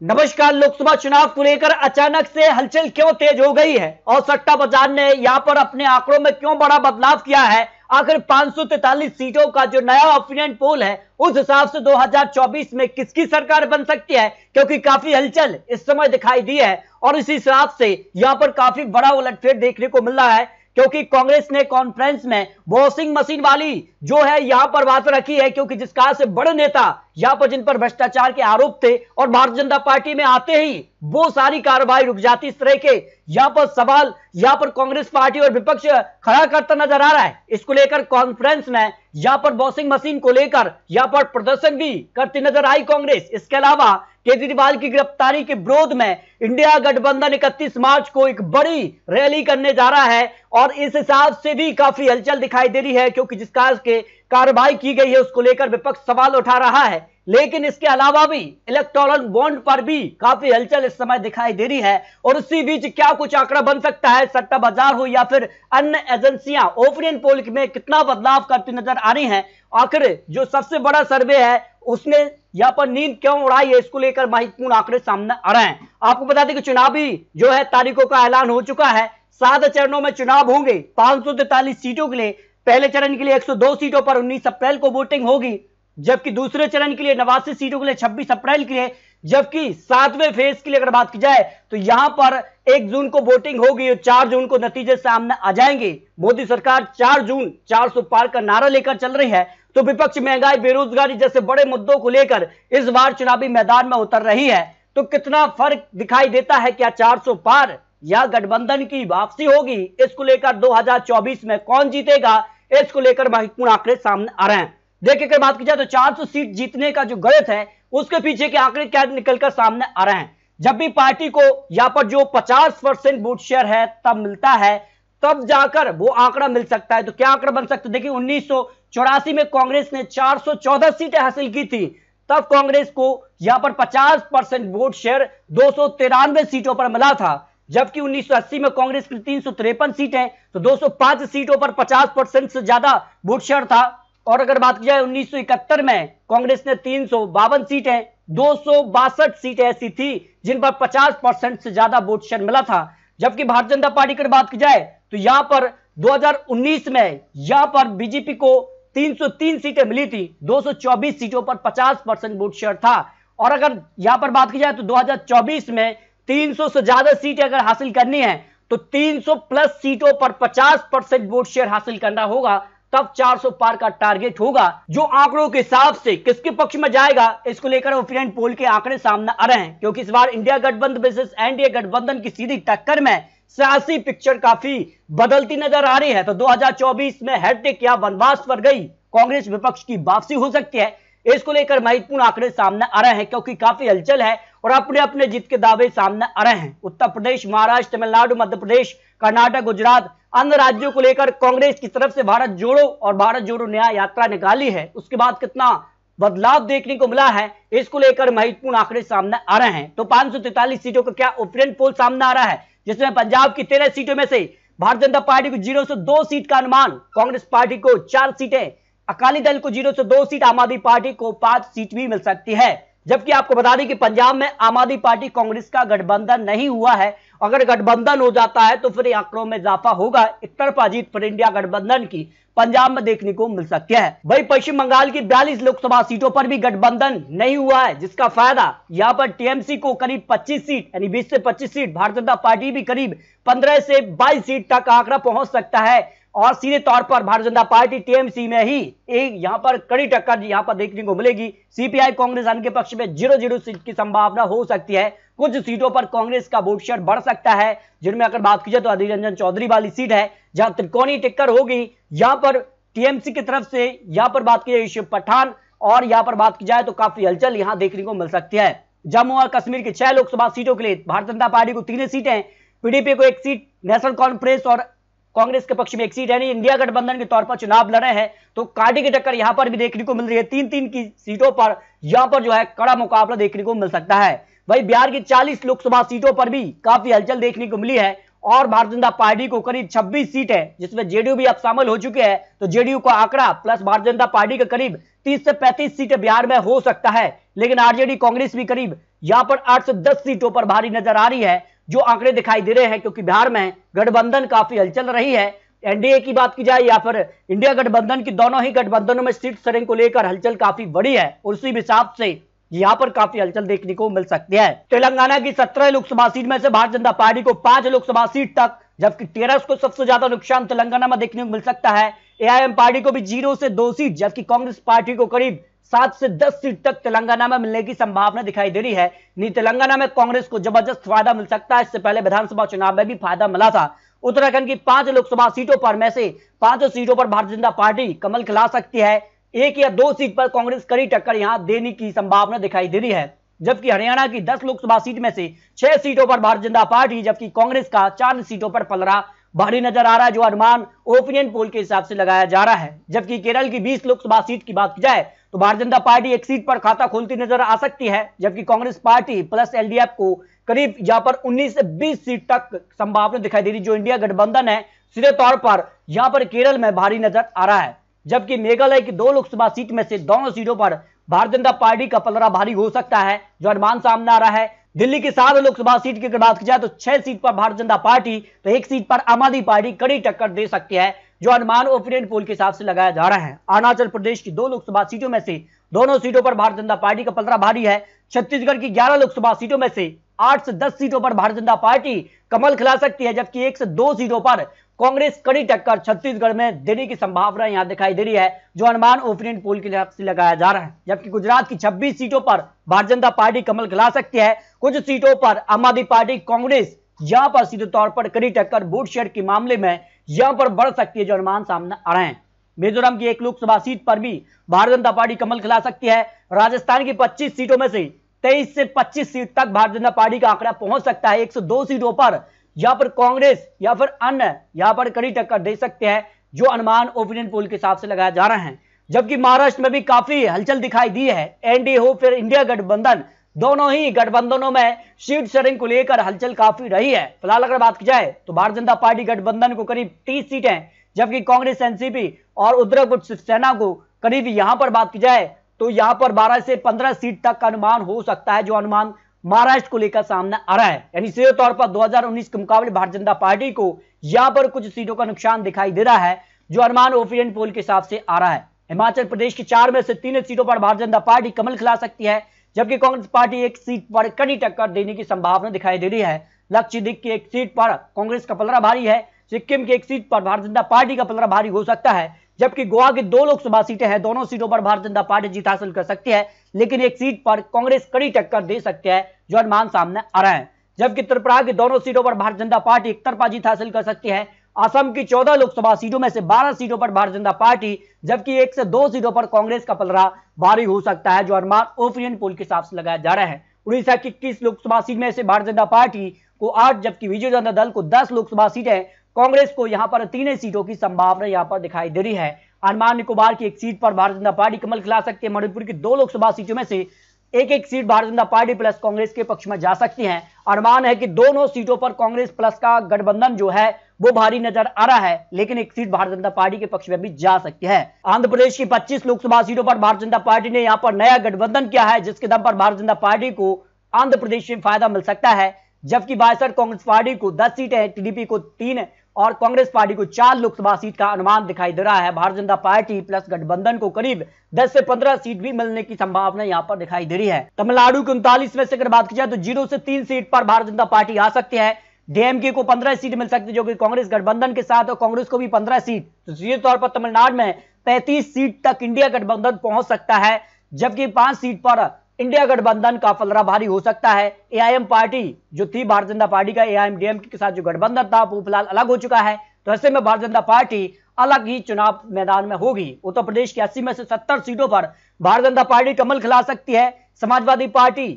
नमस्कार। लोकसभा चुनाव को लेकर अचानक से हलचल क्यों तेज हो गई है और सट्टा बाजार ने यहां पर अपने आंकड़ों में क्यों बड़ा बदलाव किया है? आखिर 543 सीटों का जो नया ओपिनियन पोल है उस हिसाब से 2024 में किसकी सरकार बन सकती है? क्योंकि काफी हलचल इस समय दिखाई दी है और इसी हिसाब से यहां पर काफी बड़ा उलटफेर देखने को मिल रहा है, क्योंकि कांग्रेस ने कॉन्फ्रेंस में वॉशिंग मशीन वाली जो है यहां पर बात रखी है, क्योंकि जिस कहा से बड़े नेता यहां पर जिन पर भ्रष्टाचार के आरोप थे और भारतीय जनता पार्टी में आते ही वो सारी कार्रवाई रुक जाती, इस तरह के यहां पर सवाल यहां पर कांग्रेस पार्टी और विपक्ष खड़ा करता नजर आ रहा है। इसको लेकर कॉन्फ्रेंस में यहां पर वॉशिंग मशीन को लेकर यहां पर प्रदर्शन भी करती नजर आई कांग्रेस। इसके अलावा केजरीवाल की गिरफ्तारी के विरोध में इंडिया गठबंधन 31 मार्च को एक बड़ी रैली करने जा रहा है और इस हिसाब से भी काफी हलचल दिखाई दे रही है, क्योंकि जिस काज के कार्रवाई की गई है उसको लेकर विपक्ष सवाल उठा रहा है। लेकिन इसके अलावा भी इलेक्टोरल बॉन्ड पर भी काफी हलचल इस समय दिखाई दे रही है और उसी बीच क्या कुछ आंकड़ा बन सकता है, सट्टा बाजार हो या फिर अन्य एजेंसियां ओपिनियन पोल में कितना बदलाव करती नजर आ रही हैं। आखिर जो सबसे बड़ा सर्वे है उसने यहां पर नींद क्यों उड़ाई है, इसको लेकर महत्वपूर्ण आंकड़े सामने आ रहे हैं। आपको बता दें कि चुनावी जो है तारीखों का ऐलान हो चुका है। 7 चरणों में चुनाव होंगे। 543 सीटों के लिए पहले चरण के लिए 102 सीटों पर 19 अप्रैल को वोटिंग होगी, जबकि दूसरे चरण के लिए 89 सीटों के लिए 26 अप्रैल के लिए, जबकि 7वें फेज के लिए अगर बात की जाए तो यहां पर 1 जून को वोटिंग होगी और 4 जून को नतीजे सामने आ जाएंगे। मोदी सरकार 4 जून 400 पार का नारा लेकर चल रही है, तो विपक्ष महंगाई, बेरोजगारी जैसे बड़े मुद्दों को लेकर इस बार चुनावी मैदान में उतर रही है। तो कितना फर्क दिखाई देता है, क्या 400 पार या गठबंधन की वापसी होगी? इसको लेकर 2024 में कौन जीतेगा, इसको लेकर महत्वपूर्ण आंकड़े सामने आ रहे हैं। देखिए, अगर बात की जाए तो 400 सीट जीतने का जो गणित है उसके पीछे के आंकड़े क्या निकलकर सामने आ रहे हैं। जब भी पार्टी को यहां पर जो 50% वोट शेयर है तब मिलता है, तब जाकर वो आंकड़ा मिल सकता है। तो क्या आंकड़ा बन सकता है? देखिए, 1984 में कांग्रेस ने 414 सीटें हासिल की थी, तब कांग्रेस को यहां पर 50% वोट शेयर 293 सीटों पर मिला था, जबकि 1980 में कांग्रेस की 353 सीटें, तो 205 सीटों पर 50% से ज्यादा वोट शेयर था। और अगर बात की जाए 1971 में कांग्रेस ने 352 सीटें, 262 सीटें ऐसी थी जिन पर 50% से ज्यादा वोट शेयर मिला था, जबकि भारतीय जनता पार्टी की बात की जाए तो यहां पर 2019 में यहां पर बीजेपी को 303 सीटें मिली थी, 224 सीटों पर 50% वोट शेयर था। और अगर यहां पर बात की जाए तो 2024 में 300 से ज्यादा सीटें अगर हासिल करनी है तो 300 प्लस सीटों पर 50% वोट शेयर हासिल करना होगा, तब 400 पार का टारगेट होगा। जो आंकड़ों के हिसाब से किसके पक्ष में जाएगा, इसको लेकर ओपिनियन पोल के आंकड़े सामने आ रहे हैं, क्योंकि इस बार इंडिया गठबंधन वर्सेस एनडीए गठबंधन की सीधी टक्कर में सियासी पिक्चर काफी बदलती नजर आ रही है। तो 2024 में हैट्रिक या वनवास पर गई कांग्रेस विपक्ष की वापसी हो सकती है, इसको लेकर महत्वपूर्ण आंकड़े सामने आ रहे हैं, क्योंकि काफी हलचल है और अपने अपने जीत के दावे सामने आ रहे हैं। उत्तर प्रदेश, महाराष्ट्र, तमिलनाडु, मध्य प्रदेश, कर्नाटक, गुजरात, अन्य राज्यों को लेकर कांग्रेस की तरफ से भारत जोड़ो और भारत जोड़ो न्याय यात्रा निकाली है, उसके बाद कितना बदलाव देखने को मिला है, इसको लेकर महत्वपूर्ण आंकड़े सामने आ रहे हैं। तो 543 सीटों का क्या ओपिनियन पोल सामने आ रहा है, जिसमें पंजाब की 13 सीटों में से भारतीय जनता पार्टी को 0 से 2 सीट का अनुमान, कांग्रेस पार्टी को 4 सीटें, अकाली दल को 0 से 2 सीट, आम आदमी पार्टी को 5 सीट भी मिल सकती है। जबकि आपको बता दें कि पंजाब में आम आदमी पार्टी कांग्रेस का गठबंधन नहीं हुआ है, अगर गठबंधन हो जाता है तो फिर आंकड़ों में इजाफा होगा। एक तरफा जीत फिर इंडिया गठबंधन की पंजाब में देखने को मिल सकती है। वही पश्चिम बंगाल की 42 लोकसभा सीटों पर भी गठबंधन नहीं हुआ है, जिसका फायदा यहां पर टीएमसी को करीब 25 सीट यानी 20 से 25 सीट, भारतीय जनता पार्टी भी करीब 15 से 22 सीट तक आंकड़ा पहुंच सकता है और सीधे तौर पर भारतीय जनता पार्टी टीएमसी में ही एक यहां पर कड़ी टक्कर यहां पर देखने को मिलेगी। सीपीआई कांग्रेस के पक्ष में 0-0 सीट की संभावना हो सकती है। कुछ सीटों पर कांग्रेस का वोट शेयर बढ़ सकता है, जिनमें अगर बात की जाए तो अधीर रंजन चौधरी वाली सीट है जहां त्रिकोणीय टक्कर होगी, यहां पर टीएमसी की तरफ से यहां पर बात की जाए शिव पठान, और यहां पर बात की जाए तो काफी हलचल यहां देखने को मिल सकती है। जम्मू और कश्मीर की 6 लोकसभा सीटों के लिए भारतीय जनता पार्टी को 3 सीटें, पीडीपी को 1 सीट, नेशनल कॉन्फ्रेंस और कांग्रेस के पक्ष में 1 सीट, यानी इंडिया गठबंधन के तौर पर चुनाव लड़ रहे हैं, तो कांटे की टक्कर यहां पर भी देखने को मिल रही है। 3-3 की सीटों पर यहां पर जो है कड़ा मुकाबला देखने को मिल सकता है। वही बिहार की 40 लोकसभा सीटों पर भी काफी हलचल देखने को मिली है और भारतीय जनता पार्टी को करीब 26 सीट है, जिसमें जेडीयू भी अब शामिल हो चुके हैं, तो जेडीयू का आंकड़ा प्लस भारतीय जनता पार्टी का करीब 30 से 35 सीटें बिहार में हो सकता है। लेकिन आरजेडी, कांग्रेस भी करीब यहां पर 8 से 10 सीटों पर भारी नजर आ रही है, जो आंकड़े दिखाई दे रहे हैं, क्योंकि बिहार में गठबंधन काफी हलचल रही है। एनडीए की बात की जाए या फिर इंडिया गठबंधन की, दोनों ही गठबंधनों में सीट शेयरिंग को लेकर हलचल काफी बड़ी है और उसी हिसाब से यहां पर काफी हलचल देखने को मिल सकती है। तेलंगाना की 17 लोकसभा सीट में से भारतीय जनता पार्टी को 5 लोकसभा सीट तक, जबकि 13 को सबसे ज्यादा नुकसान तेलंगाना में देखने को मिल सकता है। एआईएम पार्टी को भी 0 से 2 सीट, जबकि कांग्रेस पार्टी को करीब 7 से 10 सीट तक तेलंगाना में मिलने की संभावना दिखाई दे रही है। नहीं, तेलंगाना में कांग्रेस को जबरदस्त फायदा मिल सकता है। इससे पहले विधानसभा चुनाव में भी फायदा मिला था। उत्तराखंड की 5 लोकसभा सीटों पर में से 5 सीटों पर भारतीय जनता पार्टी कमल खिला सकती है। 1 या 2 सीट पर कांग्रेस कड़ी टक्कर यहां देने की संभावना दिखाई दे रही है। जबकि हरियाणा की 10 लोकसभा सीट में से 6 सीटों पर भारतीय जनता पार्टी, जबकि कांग्रेस का 4 सीटों पर पलड़ा भारी नजर आ रहा है, जो अनुमान ओपिनियन पोल के हिसाब से लगाया जा रहा है। जबकि केरल की 20 लोकसभा सीट की बात की जाए तो भारतीय जनता पार्टी 1 सीट पर खाता खोलती नजर आ सकती है, जबकि कांग्रेस पार्टी प्लस एलडीएफ को करीब यहां पर 19 से 20 सीट तक संभावना दिखाई दे रही। जो इंडिया गठबंधन है सीधे तौर पर यहां पर केरल में भारी नजर आ रहा है। जबकि मेघालय की 2 लोकसभा सीट में से दोनों सीटों पर भारतीय जनता पार्टी का पलड़ा भारी हो सकता है, जो अनुमान सामने आ रहा है। दिल्ली की 7 लोकसभा सीट की बात की जाए तो 6 सीट पर भारतीय जनता पार्टी तो 1 सीट पर आम आदमी पार्टी कड़ी टक्कर दे सकती है, जो अनुमान ओपिनियन पोल के हिसाब से लगाया जा रहा है। अरुणाचल प्रदेश की 2 लोकसभा सीटों में से दोनों सीटों पर भारतीय जनता पार्टी का पलड़ा भारी है। छत्तीसगढ़ की 11 लोकसभा सीटों में से 8 से 10 सीटों पर भारतीय जनता पार्टी कमल खिला सकती है, जबकि 1 से 2 सीटों पर कांग्रेस कड़ी टक्कर छत्तीसगढ़ में देने की संभावना यहां दिखाई दे रही है, जो अनुमान ओपिनियन पोल के हिसाब से लगाया जा रहा है। जबकि गुजरात की 26 सीटों पर भारतीय जनता पार्टी कमल खिला सकती है। कुछ सीटों पर आम आदमी पार्टी कांग्रेस यहां पर सीधे तौर पर कड़ी टक्कर वोट शेयर के मामले में यहां पर बढ़ सकती है, जो अनुमान सामने आ रहे हैं। मिजोरम की 1 लोकसभा सीट पर भी भारतीय जनता पार्टी कमल खिला सकती है। राजस्थान की 25 सीटों में से 23 से 25 सीट तक भारतीय जनता पार्टी का आंकड़ा पहुंच सकता है। 102 सीटों पर यहां पर कांग्रेस या फिर अन्य यहां पर कड़ी टक्कर दे सकते हैं, जो अनुमान ओपिनियन पोल के हिसाब से लगाया जा रहा है। जबकि महाराष्ट्र में भी काफी हलचल दिखाई दी है। एनडीए हो फिर इंडिया गठबंधन, दोनों ही गठबंधनों में सीट शेयरिंग को लेकर हलचल काफी रही है। फिलहाल अगर बात की जाए तो भारतीय जनता पार्टी गठबंधन को करीब 30 सीटें, जबकि कांग्रेस एनसीपी और उद्धव गुट शिवसेना को करीब यहां पर बात की जाए तो यहां पर 12 से 15 सीट तक का अनुमान हो सकता है, जो अनुमान महाराष्ट्र को लेकर सामने आ रहा है। यानी सीधे तौर पर 2019 के मुकाबले भारतीय जनता पार्टी को यहां पर कुछ सीटों का नुकसान दिखाई दे रहा है, जो अनुमान ओपिनियन पोल के हिसाब से आ रहा है। हिमाचल प्रदेश की 4 में से 3 सीटों पर भारतीय जनता पार्टी कमल खिला सकती है, जबकि कांग्रेस पार्टी 1 सीट पर कड़ी टक्कर देने की संभावना दिखाई दे रही है। लक्षद्वीप की 1 सीट पर कांग्रेस का पलड़ा भारी है। सिक्किम की 1 सीट पर भारतीय जनता पार्टी का पलड़ा भारी हो सकता है। जबकि गोवा की 2 लोकसभा सीटें हैं, दोनों सीटों पर भारतीय जनता पार्टी जीत हासिल कर सकती है, लेकिन 1 सीट पर कांग्रेस कड़ी टक्कर दे सकती है, जो अनुमान सामने आ रहा है। जबकि त्रिपुरा की दोनों सीटों पर भारतीय जनता पार्टी एकतरफा जीत हासिल कर सकती है। असम की 14 लोकसभा सीटों में से 12 सीटों पर भारतीय जनता पार्टी, जबकि 1 से 2 सीटों पर कांग्रेस का पलड़ा भारी हो सकता है, जो अनुमान ओपिनियन पोल के हिसाब से लगाया जा रहा है। उड़ीसा की 21 लोकसभा सीट में से भारतीय जनता पार्टी को 8, जबकि विजय जनता दल को 10 लोकसभा सीटें, कांग्रेस को यहां पर 3 सीटों की संभावना यहां पर दिखाई दे रही है। अंडमान निकोबार की 1 सीट पर भारतीय जनता पार्टी कमल खिला सकती है। मणिपुर की 2 लोकसभा सीटों में से 1-1 seat Bharatiya Janata party plus Congress के पक्ष में जा सकती है। अनुमान है कि दोनों सीटों पर कांग्रेस प्लस का गठबंधन जो है वो भारी नजर आ रहा है, लेकिन 1 सीट भारतीय जनता पार्टी के पक्ष में भी जा सकती है। आंध्र प्रदेश की 25 लोकसभा सीटों पर भारतीय जनता पार्टी ने यहां पर नया गठबंधन किया है, जिसके दम पर भारतीय जनता पार्टी को आंध्र प्रदेश में फायदा मिल सकता है। जबकि 62 कांग्रेस पार्टी को 10 सीटें, टीडीपी को 3 और कांग्रेस पार्टी को 4 लोकसभा सीट का अनुमान दिखाई दे रहा है। भारतीय जनता पार्टी प्लस गठबंधन को करीब 10 से 15 सीट भी मिलने की संभावना यहां पर दिखाई दे रही है। तमिलनाडु के 39 में से अगर बात की जाए तो 0 से 3 सीट पर भारतीय जनता पार्टी आ सकती है। डीएमके को 15 सीट मिल सकती है, जो कि कांग्रेस गठबंधन के साथ, और कांग्रेस को भी 15 सीट। तो सीधे तौर पर तमिलनाडु में 35 सीट तक इंडिया गठबंधन पहुंच सकता है, जबकि 5 सीट पर इंडिया गठबंधन का पलड़ा भारी हो सकता है। एआईएम पार्टी जो थी भारतीय जनता पार्टी का, एआईएम डीएमके के साथ जो गठबंधन था वो फिलहाल अलग हो चुका है। तो ऐसे में भारतीय जनता पार्टी अलग ही चुनाव मैदान में होगी। उत्तर प्रदेश की 80 में से 70 सीटों पर भारतीय जनता पार्टी कमल खिला सकती है। समाजवादी पार्टी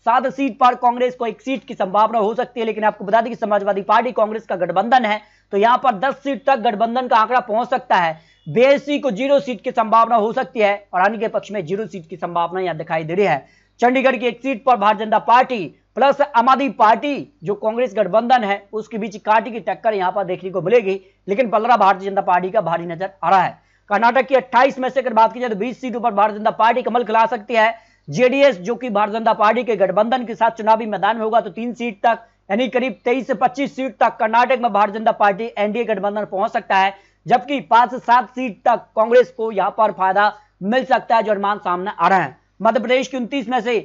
7 सीट पर, कांग्रेस को 1 सीट की संभावना हो सकती है, लेकिन आपको बता दें कि समाजवादी पार्टी कांग्रेस का गठबंधन है, तो यहां पर 10 सीट तक गठबंधन का आंकड़ा पहुंच सकता है। बीएसपी को 0 सीट की संभावना हो सकती है और अन्य के पक्ष में 0 सीट की संभावना यहां दिखाई दे रही है। चंडीगढ़ की 1 सीट पर भारतीय जनता पार्टी प्लस आम आदमी पार्टी जो कांग्रेस गठबंधन है उसके बीच कांटे की टक्कर यहां पर देखने को मिलेगी, लेकिन पलड़ा भारतीय जनता पार्टी का भारी नजर आ रहा है। कर्नाटक की 28 में से अगर बात की जाए तो 20 सीटों पर भारतीय जनता पार्टी कमल खिला सकती है, जेडीएस जो कि भारतीय जनता पार्टी के गठबंधन के साथ चुनावी मैदान में होगा तो 3 सीट तक, यानी करीब 23 से 25 सीट तक कर्नाटक में भारतीय जनता पार्टी एनडीए गठबंधन पहुंच सकता है, जबकि 5 से 7 सीट तक कांग्रेस को यहां पर फायदा मिल सकता है, जो अनुमान सामने आ रहा है। मध्य प्रदेश की 29 में से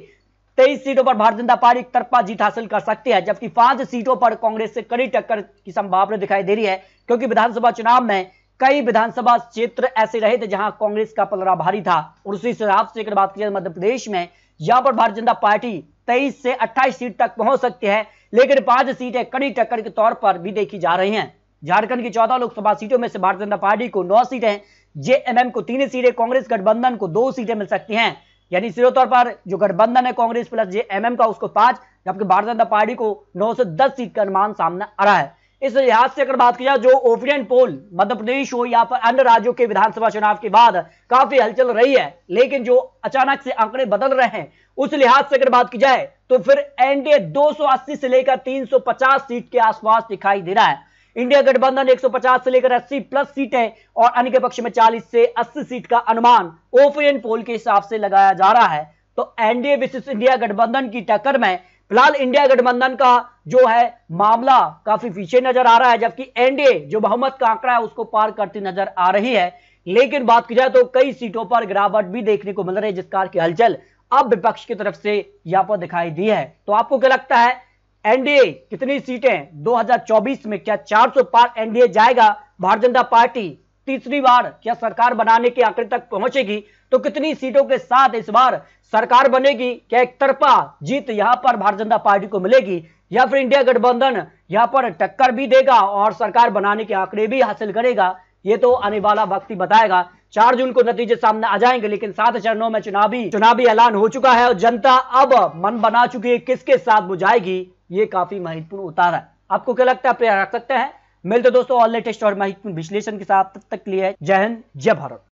23 सीटों पर भारतीय जनता पार्टी एक तरफा जीत हासिल कर सकती है, जबकि 5 सीटों पर कांग्रेस से कड़ी टक्कर की संभावना दिखाई दे रही है, क्योंकि विधानसभा चुनाव में कई विधानसभा क्षेत्र ऐसे रहे थे जहां कांग्रेस का पलड़ा भारी था। और उसी हिसाब से अगर बात की जाए मध्य प्रदेश में, यहां पर भारतीय जनता पार्टी 23 से 28 सीट तक पहुंच सकती है, लेकिन 5 सीटें कड़ी टक्कर के तौर पर भी देखी जा रही हैं। झारखंड की 14 लोकसभा सीटों में से भारतीय जनता पार्टी को 9 सीटें, जेएमएम को 3 सीटें, कांग्रेस गठबंधन को 2 सीटें मिल सकती हैं, यानी सीधे तौर पर जो गठबंधन है कांग्रेस प्लस जेएमएम का उसको 5, जबकि भारतीय जनता पार्टी को 9 से 10 सीट का अनुमान सामने आ रहा है। इस लिहाज से अगर बात की जाए, जो ओपिनियन पोल मध्य प्रदेश हो या फिर अन्य राज्यों के विधानसभा चुनाव के बाद काफी हलचल रही है, लेकिन जो अचानक से आंकड़े बदल रहे हैं उस लिहाज से अगर बात की जाए तो फिर एनडीए 280 से लेकर 350 सीट के आसपास दिखाई दे रहा है। इंडिया गठबंधन 150 से लेकर 80 प्लस सीटें और अन्य के पक्ष में 40 से 80 सीट का अनुमान ओपिनियन पोल के हिसाब से लगाया जा रहा है। तो एनडीए विसेस इंडिया गठबंधन की टक्कर में फिलहाल इंडिया गठबंधन का जो है मामला काफी पीछे नजर आ रहा है, जबकि एनडीए जो बहुमत का आंकड़ा है उसको पार करती नजर आ रही है। लेकिन बात की जाए तो कई सीटों पर गिरावट भी देखने को मिल रही है, जिस कार की हलचल अब विपक्ष की तरफ से यहां पर दिखाई दी है। तो आपको क्या लगता है, एनडीए कितनी सीटें 2024 में, क्या 400 पार एनडीए जाएगा? भारतीय जनता पार्टी तीसरी बार क्या सरकार बनाने के आंकड़े तक पहुंचेगी? तो कितनी सीटों के साथ इस बार सरकार बनेगी? क्या एक तरफा जीत यहां पर भारतीय जनता पार्टी को मिलेगी, या फिर इंडिया गठबंधन यहां पर टक्कर भी देगा और सरकार बनाने के आंकड़े भी हासिल करेगा? ये तो आने वाला वक्त ही बताएगा। 4 जून को नतीजे सामने आ जाएंगे, लेकिन 7 चरणों में चुनावी ऐलान हो चुका है और जनता अब मन बना चुकी है किसके साथ वो जाएगी। ये काफी महत्वपूर्ण उतार है। आपको क्या लगता है, आप रख सकते हैं। मिलते दोस्तों और लेटेस्ट और महत्वपूर्ण विश्लेषण के साथ, तब तक के लिए जय हिंद, जय भारत।